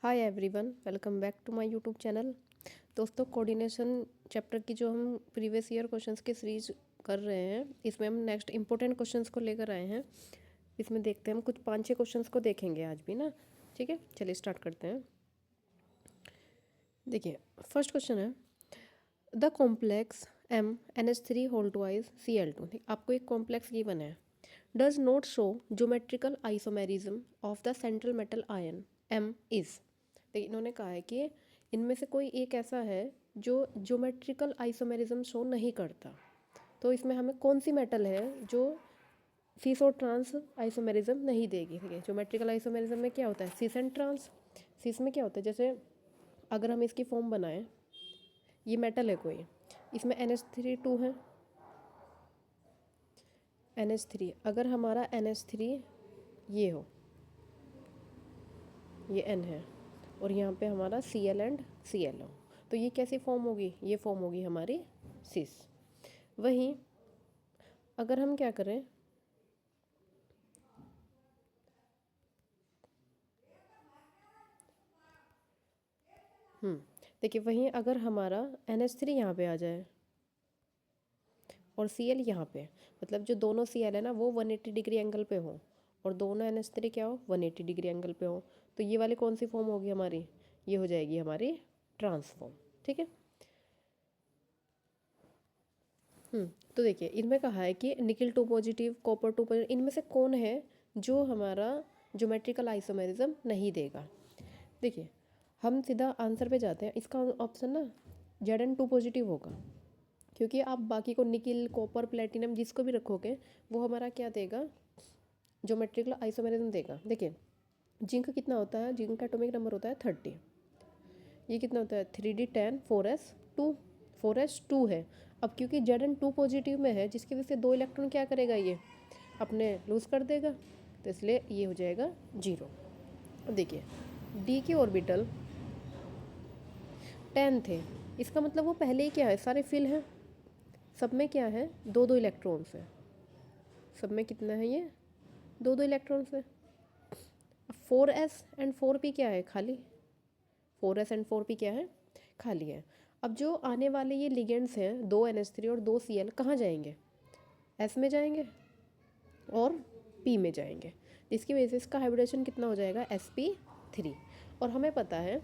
Hi everyone, welcome back to my YouTube channel. दोस्तों, coordination chapter की जो हम प्रीवियस ईयर क्वेश्चंस की सीरीज कर रहे हैं, इसमें हम नेक्स्ट इंपॉर्टेंट क्वेश्चंस को लेकर आए हैं। इसमें देखते हैं, हम कुछ 5-6 क्वेश्चंस को देखेंगे आज भी ना। ठीक है, चलिए स्टार्ट करते हैं। देखिए, फर्स्ट क्वेश्चन है the complex MnH3 whole twice Cl2। आपको एक कॉम्प्लेक्स गिवन है, does not show geometrical isomerism of the central metal ion M is. देखिए, इन्होंने कहा है कि इनमें से कोई एक ऐसा है जो ज्योमेट्रिकल आइसोमेरिज्म शो नहीं करता। तो इसमें हमें कौन सी मेटल है जो सीस और ट्रांस आइसोमेरिज्म नहीं देगी। ठीक है, ज्योमेट्रिकल आइसोमेरिज्म में क्या होता है, सीस एंड ट्रांस। सीस में क्या होता है, जैसे अगर हम इसकी फॉर्म बनाएं, ये मेटल है कोई, इसमें NH3 2 है, NH3। अगर हमारा NH3 ये हो, ये N है, और यहाँ पे हमारा Cl एंड Cl हो, तो ये कैसी फॉर्म होगी, ये फॉर्म होगी हमारी सिस। वहीं अगर हम क्या करें, देखिए, वहीं अगर हमारा NH3 यहाँ पे आ जाए और Cl यहाँ पे, मतलब जो दोनों Cl है ना वो 180 डिग्री एंगल पे हो, और दोनों NH3 क्या हो, 180 डिग्री एंगल पे हो, तो ये वाली कौन सी फॉर्म होगी हमारी, ये हो जाएगी हमारी ट्रांसफॉर्म। ठीक है। तो देखिए, इनमें कहा है कि निकल 2 पॉजिटिव, कॉपर 2 पॉजिटिव, इनमें से कौन है जो हमारा ज्योमेट्रिकल आइसोमेरिज्म नहीं देगा। देखिए, हम सीधा आंसर पे जाते हैं। इसका ऑप्शन ना Zn2 पॉजिटिव होगा, क्योंकि आप बाकी को निकिल, कॉपर, प्लेटिनम जिसको भी रखोगे वो हमारा क्या देगा, ज्योमेट्रिकल आइसोमेरिज्म देगा। देखिए, जिंक कितना होता है, जिंक का एटॉमिक नंबर होता है 30। ये कितना होता है, 3D10 4s2, 4s2 है। अब क्योंकि Zn2 पॉजिटिव में है, जिसकी वजह से 2 इलेक्ट्रॉन क्या करेगा, ये अपने लूज़ कर देगा, तो इसलिए ये हो जाएगा 0। अब देखिए, डी के ऑर्बिटल 10 थे, इसका मतलब वो पहले ही क्या है, सारे फिल हैं, सब में क्या है, 2-2 इलेक्ट्रॉन्स है, सब में कितना है, ये 2-2 इलेक्ट्रॉन्स है। 4s एंड 4p क्या है, खाली। 4s एंड 4p क्या है, खाली है। अब जो आने वाले ये लिगेंड्स हैं, 2 NH3 और 2 Cl, कहाँ जाएंगे, S में जाएंगे और P में जाएंगे, जिसकी वजह से इसका हाइब्रिडेशन कितना हो जाएगा, sp3। और हमें पता है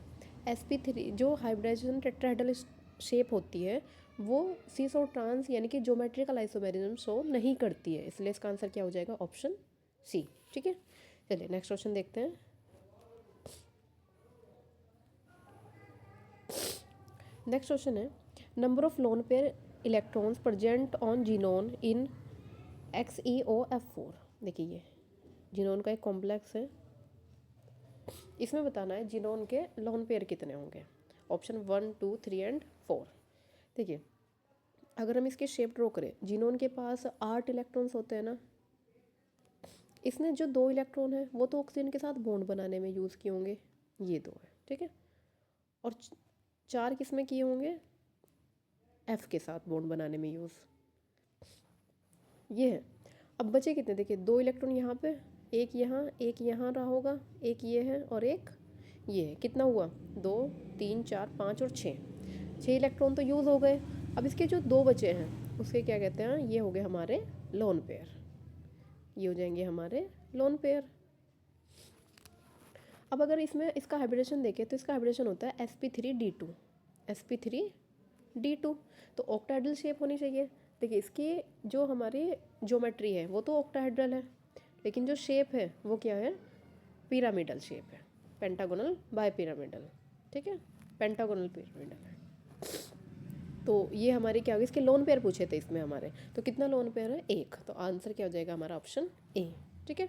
sp3 जो हाइब्रिडेशन टेट्राहेड्रल शेप होती है वो सीस और ट्रांस यानी कि ज्योमेट्रिकल आइसोमेरिज्म शो नहीं करती है, इसलिए इसका आंसर क्या हो जाएगा, ऑप्शन सी। ठीक है, चलिए नेक्स्ट क्वेश्चन देखते हैं। नेक्स्ट क्वेश्चन है number of lone pair electrons present on xenon in XeOF4। देखिए, ये जीनोन का एक कॉम्प्लेक्स है, इसमें बताना है जीनोन के लोन पेयर कितने होंगे। Option 1, 2, 3 and 4। देखिए, अगर हम इसकी शेप ड्रॉ करें, जीनोन के पास 8 इलेक्ट्रॉन्स होते हैं ना, इसने जो 2 इलेक्ट्रॉन है वो तो ऑक्सीजन के साथ बॉन्ड बनाने में यूज़ किए होंगे, ये 2 है। ठीक है, और 4 किस में किए होंगे, F के साथ बॉन्ड बनाने में यूज़, ये है। अब बचे कितने, देखिए 2 इलेक्ट्रॉन यहाँ पे, एक यहाँ रहा होगा, एक ये है और एक ये है, कितना हुआ, 2, 3, 4, 5 और 6 इलेक्ट्रॉन तो यूज़ हो गए। अब इसके जो 2 बचे हैं उसके क्या कहते हैं, ये हो गए हमारे लोन पेयर, ये हो जाएंगे हमारे लोन पेयर। अब अगर इसमें इसका हाइब्रिडेशन देखें तो इसका हाइब्रिडेशन होता है sp3d2, sp3d2, तो ऑक्टाहेड्रल शेप होनी चाहिए। देखिए, इसकी जो हमारी ज्योमेट्री है वो तो ऑक्टाहेड्रल है, लेकिन जो शेप है वो क्या है, पिरामिडल शेप है, पेंटागोनल बाय पिरामिडल। ठीक है, पेंटागोनल पिरामिडल है। तो ये हमारे क्या होगी, इसके लोन पेयर पूछे थे इसमें हमारे, तो कितना लोन पेयर है, एक, तो आंसर क्या हो जाएगा हमारा, ऑप्शन ए। ठीक है।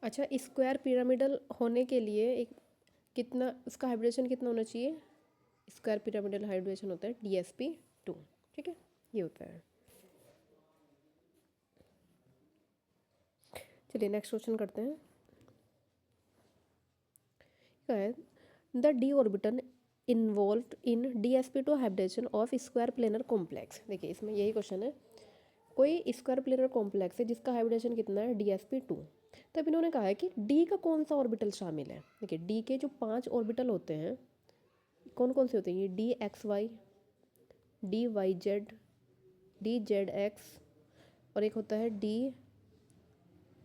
अच्छा, स्क्वायर पिरामिडल होने के लिए एक कितना, उसका हाइब्रिडेशन कितना होना चाहिए, स्क्वायर पिरामिडल हाइब्रिडेशन होता है DsP2। ठीक है, ये होता है। चलिए नेक्स्ट क्वेश्चन करते हैं। क्या है, the d orbital involve in DsP2 hybridization of square planar complex. देखिए, इसमें यही क्वेश्चन है कोई स्क्वायर प्लेनर कॉम्प्लेक्स है जिसका हाइब्रिडेशन कितना है DsP2। तब इन्होंने कहा है कि डी का कौन सा ऑर्बिटल शामिल है। देखिए डी के जो 5 ऑर्बिटल होते हैं कौन कौन से होते हैं, ये DXY, DYZ, DZX और एक होता है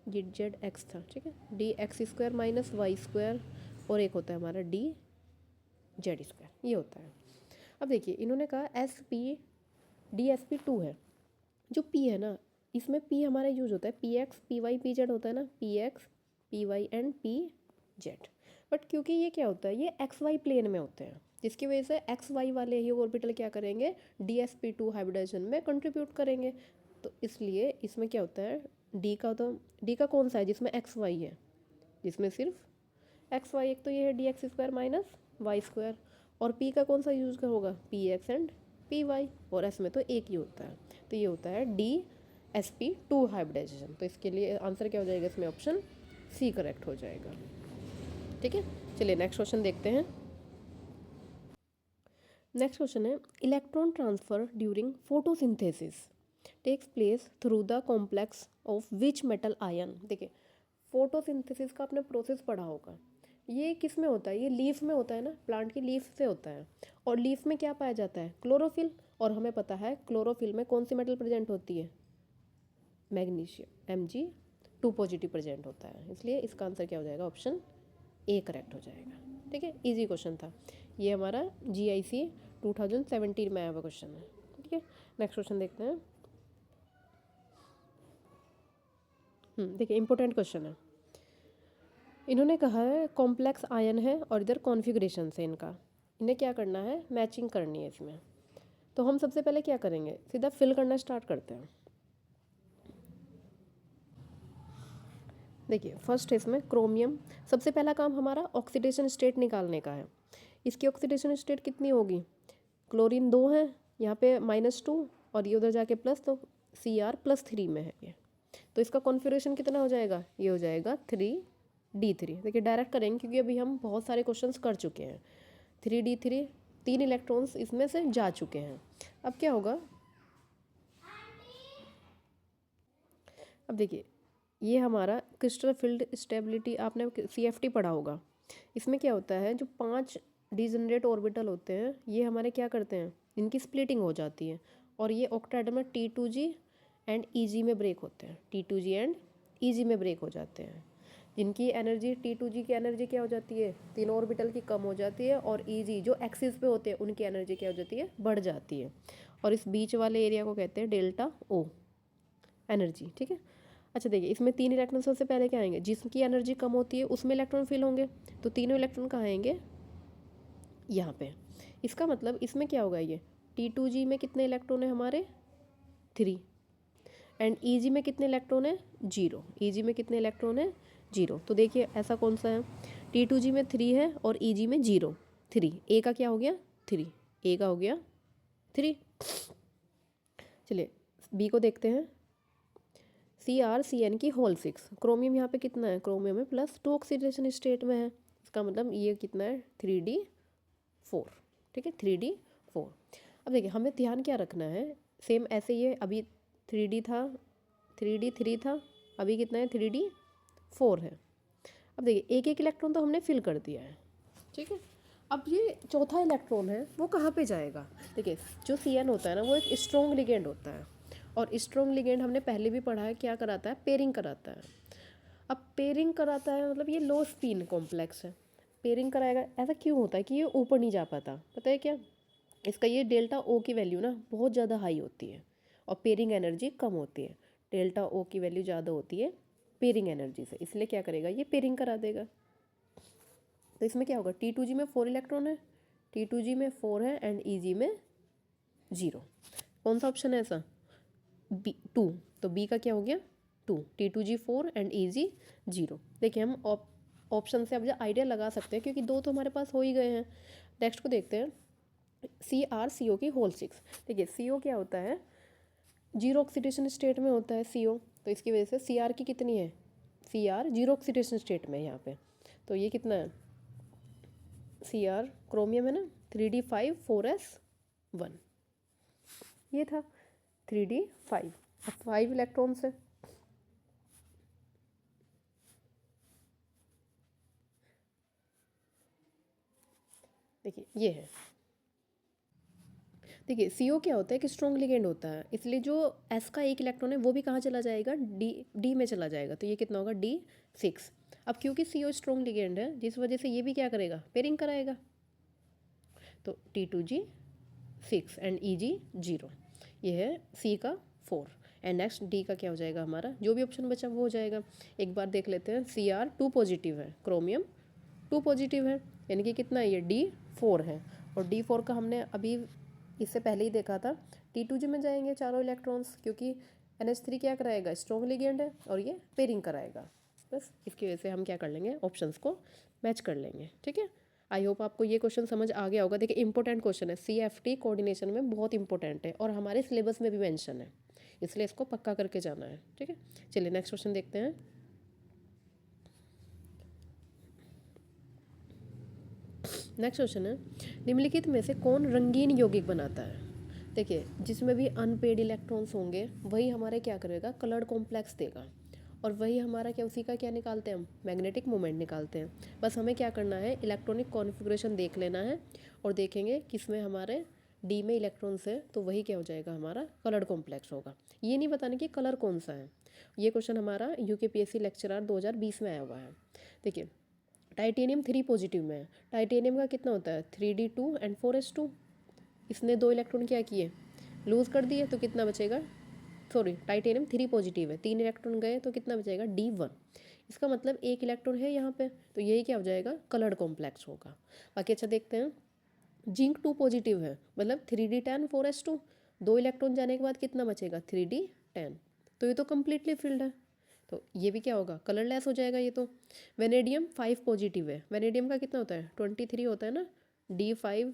DZX था, ठीक है, DX² माइनस Y² और एक होता है हमारा DZ², ये होता है। अब देखिए इन्होंने कहा DsP2 है, जो P है ना इसमें P हमारा यूज होता है PX PY PZ होता है ना, PX PY and PZ। But क्योंकि ये क्या होता है, ये XY प्लेन में होते हैं, जिसकी वजह से XY वाले ही ऑर्बिटल क्या करेंगे, DsP2 हाइब्रिडेशन में कंट्रीब्यूट करेंगे। तो इसलिए इसमें क्या होता है, डी का कौन सा है जिसमें XY है, जिसमें सिर्फ XY, एक तो ये है DX² माइनस Y², और P का कौन सा यूज होगा, PX एंड PY, और S में तो एक ही होता है, तो ये होता है DsP2 हाइब्रिडाइजेशन। तो इसके लिए आंसर क्या हो जाएगा, इसमें ऑप्शन C करेक्ट हो जाएगा। ठीक है, चलिए नेक्स्ट क्वेश्चन देखते हैं। नेक्स्ट क्वेश्चन है, electron transfer during photosynthesis takes place through the complex of which metal ion. देखिए फोटोसिंथेसिस का आपने प्रोसेस पढ़ा होगा, ये किस में होता है, ये लीफ में होता है ना, प्लांट की लीफ से होता है। और लीफ में क्या पाया जाता है, क्लोरोफिल, और हमें पता है क्लोरोफिल में कौन सी मेटल प्रेजेंट होती है, मैग्नीशियम Mg2 पॉजिटिव प्रेजेंट होता है, इसलिए इसका आंसर क्या हो जाएगा, ऑप्शन ए करेक्ट हो जाएगा। ठीक है, इजी क्वेश्चन था ये, हमारा GIC 2017 में आया हुआ क्वेश्चन है। ठीक है, नेक्स्ट क्वेश्चन देखते हैं। देखिए इंपॉर्टेंट क्वेश्चन है, इन्होंने कहा है कॉम्प्लेक्स आयन है और इधर कॉन्फ़िगरेशन से इनका, इन्हें क्या करना है, मैचिंग करनी है इसमें। तो हम सबसे पहले क्या करेंगे, सीधा फिल करना स्टार्ट करते हैं। देखिए फर्स्ट है इसमें क्रोमियम, सबसे पहला काम हमारा ऑक्सीडेशन स्टेट निकालने का है। इसकी ऑक्सीडेशन स्टेट कितनी होगी, क्लोरीन 2 है, यहाँ पे -2 और ये उधर जाके प्लस, तो Cr+3 में है ये। तो इसका कॉन्फ़िगरेशन कितना हो जाएगा, ये हो जाएगा 3d3। देखिए डायरेक्ट करेंगे क्योंकि अभी हम बहुत सारे क्वेश्चंस कर चुके हैं। 3d3, 3 इलेक्ट्रॉन्स इसमें से जा चुके हैं। अब क्या होगा, अब देखिए ये हमारा क्रिस्टल फील्ड स्टेबिलिटी आपने CFT पढ़ा होगा, इसमें क्या होता है, जो 5 डिजनरेट ऑर्बिटल होते हैं ये हमारे क्या करते हैं, इनकी स्प्लिटिंग हो जाती है, और ये ऑक्टेट में T2G एंड EG में ब्रेक होते हैं, T2G एंड EG में ब्रेक हो जाते हैं, जिनकी एनर्जी T2G की एनर्जी क्या हो जाती है, तीनों ऑर्बिटल की कम हो जाती है, और EG जो एक्सिस पे होते हैं उनकी एनर्जी क्या हो जाती है, बढ़ जाती है, और इस बीच वाले एरिया को कहते हैं डेल्टा O एनर्जी। ठीक है, अच्छा देखिए इसमें 3 इलेक्ट्रॉन सबसे पहले क्या आएंगे, जिसकी एनर्जी कम होती है उसमें इलेक्ट्रॉन फिल होंगे, तो तीनों इलेक्ट्रॉन कहाँ आएंगे, यहाँ पे। इसका मतलब इसमें क्या होगा, ये T2G में कितने इलेक्ट्रॉन है हमारे 3, एंड EG में कितने इलेक्ट्रॉन है 0, EG में कितने इलेक्ट्रॉन है 0। तो देखिए ऐसा कौन सा है, T2G में 3 है और EG में 0, 3, A का क्या हो गया 3, A का हो गया 3। चलिए B को देखते हैं, CrCn की होल 6, क्रोमियम यहाँ पे कितना है, क्रोमियम में +2 ऑक्सीडेशन स्टेट में है, इसका मतलब ये कितना है 3d4। ठीक है 3d4। अब देखिए हमें ध्यान क्या रखना है, सेम ऐसे ये अभी 3d था, 3d3 था, अभी कितना है 3d4 है। अब देखिए एक एक इलेक्ट्रॉन तो हमने फिल कर दिया है। ठीक है, अब ये चौथा इलेक्ट्रॉन है वो कहाँ पे जाएगा, देखिए जो Cn होता है ना वो एक स्ट्रॉन्ग लिगेंड होता है, और स्ट्रॉन्ग लिगेंड हमने पहले भी पढ़ा है क्या कराता है, पेयरिंग कराता है। अब पेयरिंग कराता है मतलब ये लो स्पिन कॉम्प्लेक्स है, पेयरिंग कराएगा, ऐसा क्यों होता है कि ये ऊपर नहीं जा पाता, पता है क्या, इसका ये डेल्टा O की वैल्यू ना बहुत ज़्यादा हाई होती है और पेयरिंग एनर्जी कम होती है, डेल्टा O की वैल्यू ज़्यादा होती है पेयरिंग एनर्जी से, इसलिए क्या करेगा ये पेयरिंग करा देगा। तो इसमें क्या होगा, T2G में 4 इलेक्ट्रॉन है, T2G में 4 है एंड EG में 0। कौन सा ऑप्शन है ऐसा, B2, तो B का क्या हो गया 2, T2G 4 एंड EG 0। देखिए हम ऑप्शन से अब जो आइडिया लगा सकते हैं क्योंकि 2 तो हमारे पास हो ही गए हैं। नेक्स्ट को देखते हैं, CrCO की होल 6। देखिए CO क्या होता है, 0 ऑक्सीडेशन स्टेट में होता है CO, तो इसकी वजह से Cr की कितनी है, Cr 0 ऑक्सीडेशन स्टेट में है यहाँ पे, तो ये कितना है Cr, क्रोमियम है ना 3d5 4s1, ये था 3d5। अब 5 इलेक्ट्रॉन्स है। देखिए ये है, देखिए CO क्या होता है कि स्ट्रॉन्ग लिगेंड होता है, इसलिए जो S का एक इलेक्ट्रॉन है वो भी कहाँ चला जाएगा, D में चला जाएगा। तो ये कितना होगा, D6। अब क्योंकि CO स्ट्रॉन्ग लिगेंड है, जिस वजह से ये भी क्या करेगा, पेयरिंग कराएगा। तो T2G6 एंड EG0, ये है C का 4 एंड नेक्स्ट D का क्या हो जाएगा हमारा, जो भी ऑप्शन बचा वो हो जाएगा। एक बार देख लेते हैं, Cr 2 पॉजिटिव है, क्रोमियम 2 पॉजिटिव है, यानी कि कितना है ये, D4 है। और D4 का हमने अभी इससे पहले ही देखा था, T2G में जाएंगे चारों इलेक्ट्रॉन्स, क्योंकि NH3 क्या कराएगा, स्ट्रॉन्ग लिगेंड है और ये पेयरिंग कराएगा। बस इसकी वजह से हम क्या कर लेंगे, ऑप्शंस को मैच कर लेंगे। ठीक है, आई होप आपको ये क्वेश्चन समझ आ गया होगा। देखिए इंपॉर्टेंट क्वेश्चन है, CFT कोऑर्डिनेशन में बहुत इंपॉर्टेंट है और हमारे सिलेबस में भी मेंशन है, इसलिए इसको पक्का करके जाना है। ठीक है, चलिए नेक्स्ट क्वेश्चन देखते हैं। नेक्स्ट क्वेश्चन है, निम्नलिखित में से कौन रंगीन यौगिक बनाता है। देखिए जिसमें भी अनपेड इलेक्ट्रॉन्स होंगे वही हमारे क्या करेगा, कलर्ड कॉम्प्लेक्स देगा, और वही हमारा क्या, उसी का क्या निकालते हैं हम, मैग्नेटिक मोमेंट निकालते हैं। बस हमें क्या करना है, इलेक्ट्रॉनिक कॉन्फ़िगरेशन देख लेना है और देखेंगे किसमें हमारे D में इलेक्ट्रॉन्स है, तो वही क्या हो जाएगा, हमारा कलर्ड कॉम्प्लेक्स होगा। ये नहीं बताने कि कलर कौन सा है। ये क्वेश्चन हमारा UKPSC लेक्चरर 2020 में आया हुआ है। देखिए टाइटेनियम 3 पॉजिटिव में है, टाइटेनियम का कितना होता है, 3D2 एंड 4s2। इसने 2 इलेक्ट्रॉन क्या किए, लूज़ कर दिए, तो कितना बचेगा, सॉरी टाइटेनियम 3 पॉजिटिव है, 3 इलेक्ट्रॉन गए तो कितना बचेगा, D1। इसका मतलब 1 इलेक्ट्रॉन है यहाँ पे, तो यही क्या हो जाएगा, कलर्ड कॉम्प्लेक्स होगा। बाकी अच्छा देखते हैं, जिंक 2 पॉजिटिव है, मतलब 3D10 4s2, 2 इलेक्ट्रॉन जाने के बाद कितना बचेगा, 3D10। तो ये तो कम्प्लीटली फिल्ड है, तो ये भी क्या होगा, कलरलेस हो जाएगा ये तो। वेनेडियम 5 पॉजिटिव है, वेनेडियम का कितना होता है, 23 होता है ना, D5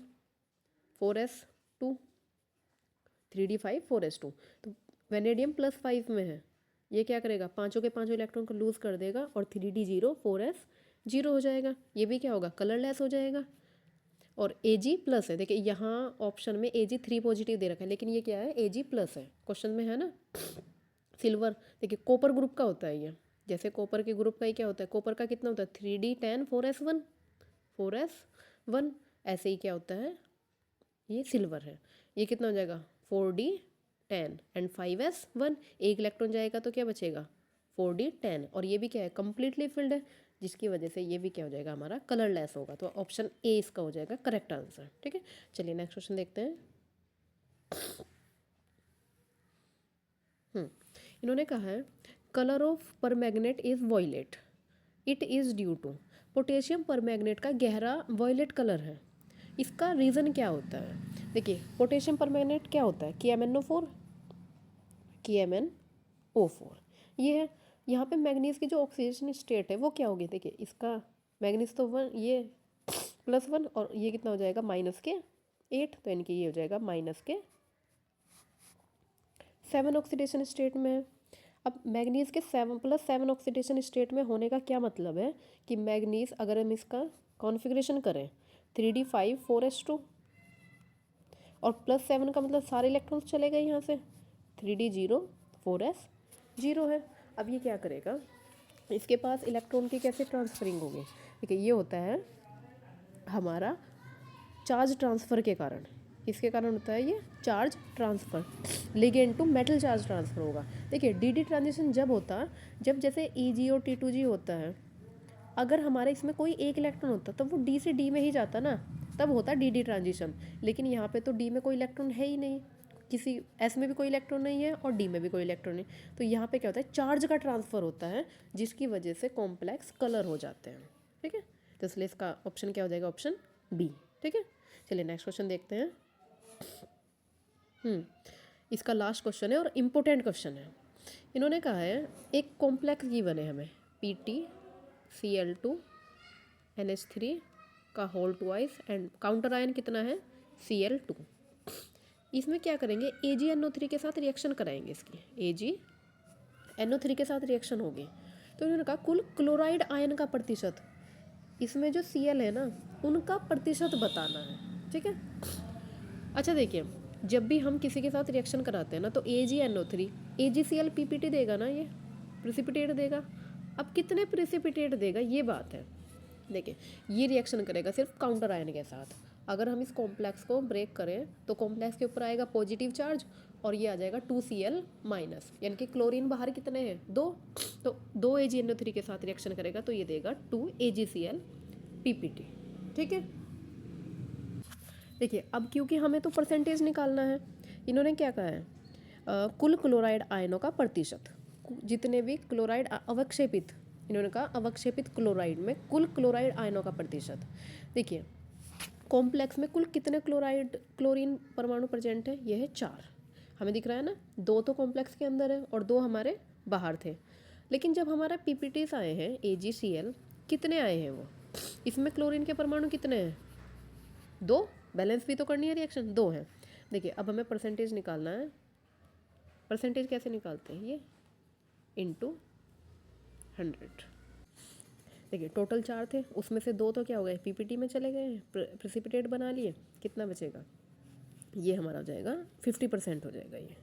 4s2, 3D5 4s2। तो वेनेडियम +5 में है, ये क्या करेगा, पाँचों के पाँचों इलेक्ट्रॉन को लूज़ कर देगा और 3D0 4s0 हो जाएगा। ये भी क्या होगा, कलरलेस हो जाएगा। और Ag+ है, देखिए यहाँ ऑप्शन में Ag3 पॉजिटिव दे रखा है, लेकिन ये क्या है, Ag+ है, क्वेश्चन में है ना। सिल्वर, देखिए कॉपर ग्रुप का होता है ये, जैसे कॉपर के ग्रुप का ही क्या होता है, कॉपर का कितना होता है, 3D10 4s1, ऐसे ही क्या होता है, ये सिल्वर है, ये कितना हो जाएगा, 4D10 एंड 5s1, एक इलेक्ट्रॉन जाएगा तो क्या बचेगा, 4D10, और ये भी क्या है, कम्प्लीटली फिल्ड है, जिसकी वजह से ये भी क्या हो जाएगा, हमारा कलरलेस होगा। तो ऑप्शन ए इसका हो जाएगा करेक्ट आंसर। ठीक है, चलिए नेक्स्ट क्वेश्चन देखते हैं। इन्होंने कहा है, colour of permanganate is violet, it is due to, potassium permanganate का गहरा वॉयलेट कलर है, इसका रीज़न क्या होता है। देखिए पोटेशियम परमैग्नेट क्या होता है, KMnO4, KMnO4 ये है। यहाँ पे मैग्नीज की जो ऑक्सीडेशन स्टेट है वो क्या होगी, देखिए इसका मैग्नीज तो 1, ये +1 और ये कितना हो जाएगा, -8, तो यानी कि ये हो जाएगा -7 ऑक्सीडेशन स्टेट में है। अब मैग्नीज के 7+7 ऑक्सीडेशन स्टेट में होने का क्या मतलब है कि मैग्नीज अगर हम इसका कॉन्फ़िगरेशन करें 3D5 4s2 और +7 का मतलब सारे इलेक्ट्रॉन्स चले गए यहाँ से, 3D0 4s0 है। अब ये क्या करेगा, इसके पास इलेक्ट्रॉन की कैसे ट्रांसफरिंग होगी, देखिए ये होता है हमारा चार्ज ट्रांसफ़र के कारण, इसके कारण होता है ये charge transfer, ligand to metal charge transfer होगा। देखिए DD ट्रांजिशन जब होता है, जब जैसे EG और T2G होता है, अगर हमारे इसमें कोई एक इलेक्ट्रॉन होता तब वो D से D में ही जाता ना, तब होता DD ट्रांजिशन। लेकिन यहाँ पे तो D में कोई इलेक्ट्रॉन है ही नहीं, किसी S में भी कोई इलेक्ट्रॉन नहीं है और D में भी कोई इलेक्ट्रॉन नहीं, तो यहाँ पे क्या होता है, चार्ज का ट्रांसफ़र होता है, जिसकी वजह से कॉम्प्लेक्स कलर हो जाते हैं। ठीक है, तो इसलिए इसका ऑप्शन क्या हो जाएगा, ऑप्शन B। ठीक है, चलिए नेक्स्ट क्वेश्चन देखते हैं। इसका लास्ट क्वेश्चन है और इम्पोर्टेंट क्वेश्चन है। इन्होंने कहा है, एक कॉम्प्लेक्स गिवन है हमें, PtCl2NH3 का whole twice and counter ion कितना है, Cl2। इसमें क्या करेंगे, AgNO3 के साथ रिएक्शन कराएंगे, इसकी AgNO3 के साथ रिएक्शन होगी। तो इन्होंने कहा कुल क्लोराइड आयन का प्रतिशत, इसमें जो Cl है ना उनका प्रतिशत बताना है। ठीक है, अच्छा देखिए जब भी हम किसी के साथ रिएक्शन कराते हैं ना तो AgNO3 AgCl PPT देगा ना, ये प्रिसिपिटेट देगा। अब कितने प्रिसिपिटेट देगा ये बात है। देखिए ये रिएक्शन करेगा सिर्फ काउंटर आयन के साथ। अगर हम इस कॉम्प्लेक्स को ब्रेक करें तो कॉम्प्लेक्स के ऊपर आएगा पॉजिटिव चार्ज और ये आ जाएगा 2Cl माइनस, यानी कि क्लोरीन बाहर कितने हैं 2, तो 2 AgNO3 के साथ रिएक्शन करेगा तो ये देगा 2 AgCl PPT। ठीक है, देखिए अब क्योंकि हमें तो परसेंटेज निकालना है, इन्होंने क्या कहा है कुल क्लोराइड आयनों का प्रतिशत, जितने भी क्लोराइड अवक्षेपित, इन्होंने कहा अवक्षेपित क्लोराइड में कुल क्लोराइड आयनों का प्रतिशत। देखिए कॉम्प्लेक्स में कुल कितने क्लोरीन परमाणु प्रेजेंट है, ये है 4, हमें दिख रहा है ना, 2 तो कॉम्प्लेक्स के अंदर है और 2 हमारे बाहर थे। लेकिन जब हमारा PPTs आए हैं AgCl कितने आए हैं वो, इसमें क्लोरीन के परमाणु कितने हैं 2, बैलेंस भी तो करनी है रिएक्शन, 2 हैं। देखिए अब हमें परसेंटेज निकालना है, परसेंटेज कैसे निकालते हैं, ये इंटू 100। देखिए टोटल 4 थे, उसमें से 2 तो क्या हो गए PPT में चले गए, प्रेसिपिटेट बना लिए, कितना बचेगा, ये हमारा हो जाएगा 50% हो जाएगा ये।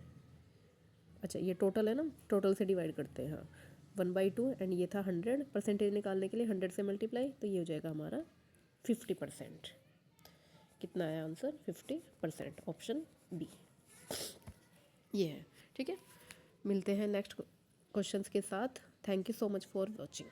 अच्छा ये टोटल है ना, टोटल से डिवाइड करते हैं, हाँ 1/2 एंड ये था 100, परसेंटेज निकालने के लिए 100 से मल्टीप्लाई, तो ये हो जाएगा हमारा 50%। कितना आया आंसर 50%, ऑप्शन बी ये है। ठीक है, मिलते हैं नेक्स्ट क्वेश्चंस के साथ। Thank you so much for watching.